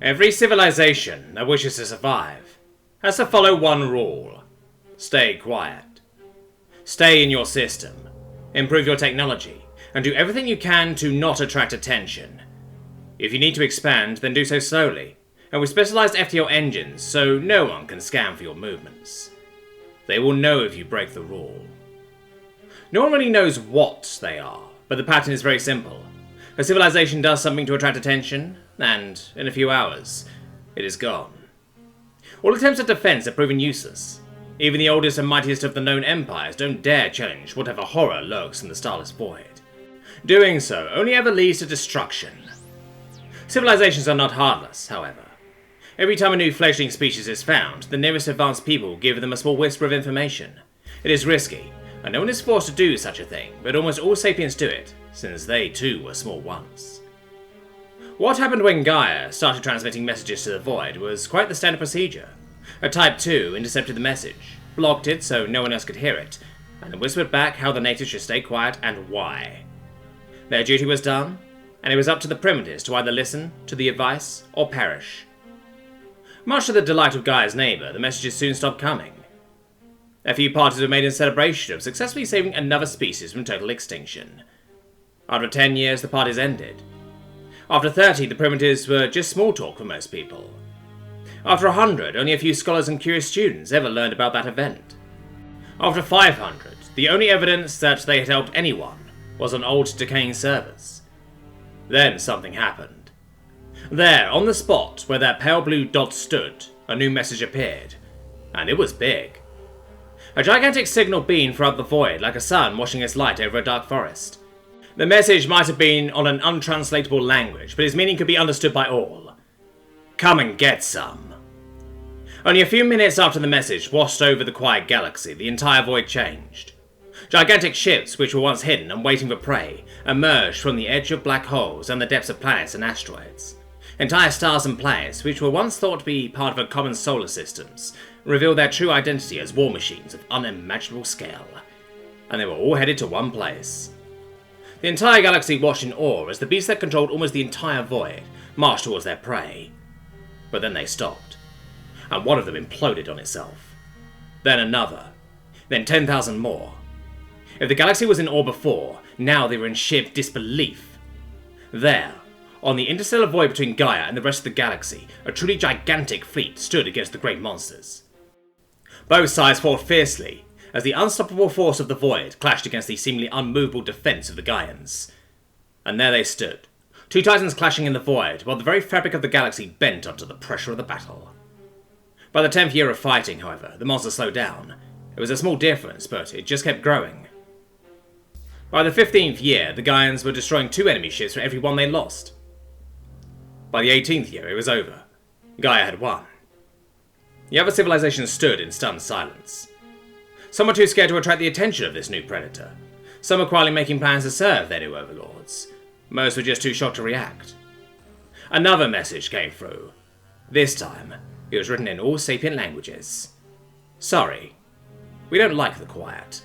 Every civilization that wishes to survive has to follow one rule. Stay quiet. Stay in your system, improve your technology, and do everything you can to not attract attention. If you need to expand, then do so slowly, and with specialized FTL engines so no one can scan for your movements. They will know if you break the rule. No one really knows what they are, but the pattern is very simple. A civilization does something to attract attention, and in a few hours, it is gone. All attempts at defense have proven useless. Even the oldest and mightiest of the known empires don't dare challenge whatever horror lurks in the starless void. Doing so only ever leads to destruction. Civilizations are not heartless, however. Every time a new fledgling species is found, the nearest advanced people give them a small whisper of information. It is risky, and no one is forced to do such a thing, but almost all sapiens do it, since they too were small once. What happened when Gaia started transmitting messages to the void was quite the standard procedure. A Type 2 intercepted the message, blocked it so no one else could hear it, and then whispered back how the natives should stay quiet and why. Their duty was done, and it was up to the primitives to either listen to the advice or perish. Much to the delight of Gaia's neighbour, the messages soon stopped coming. A few parties were made in celebration of successfully saving another species from total extinction. After 10 years, the parties ended. After 30, the primitives were just small talk for most people. After 100, only a few scholars and curious students ever learned about that event. After 500, the only evidence that they had helped anyone was on old decaying servers. Then something happened. There, on the spot where that pale blue dot stood, a new message appeared, and it was big. A gigantic signal beamed throughout the void like a sun washing its light over a dark forest. The message might have been on an untranslatable language, but its meaning could be understood by all. Come and get some. Only a few minutes after the message washed over the quiet galaxy, the entire void changed. Gigantic ships, which were once hidden and waiting for prey, emerged from the edge of black holes and the depths of planets and asteroids. Entire stars and planets, which were once thought to be part of a common solar systems, revealed their true identity as war machines of unimaginable scale. And they were all headed to one place. The entire galaxy watched in awe as the beasts that controlled almost the entire void marched towards their prey. But then they stopped, and one of them imploded on itself. Then another. Then 10,000 more. If the galaxy was in awe before, now they were in sheer disbelief. There, on the interstellar void between Gaia and the rest of the galaxy, a truly gigantic fleet stood against the great monsters. Both sides fought fiercely, as the unstoppable force of the void clashed against the seemingly unmovable defense of the Gaians. And there they stood, two titans clashing in the void, while the very fabric of the galaxy bent under the pressure of the battle. By the 10th year of fighting, however, the monsters slowed down. It was a small difference, but it just kept growing. By the 15th year, the Gaians were destroying 2 enemy ships for every one they lost. By the 18th year, it was over. Gaia had won. The other civilizations stood in stunned silence. Some were too scared to attract the attention of this new predator. Some were quietly making plans to serve their new overlords. Most were just too shocked to react. Another message came through. This time, it was written in all sapient languages. Sorry, we don't like the quiet.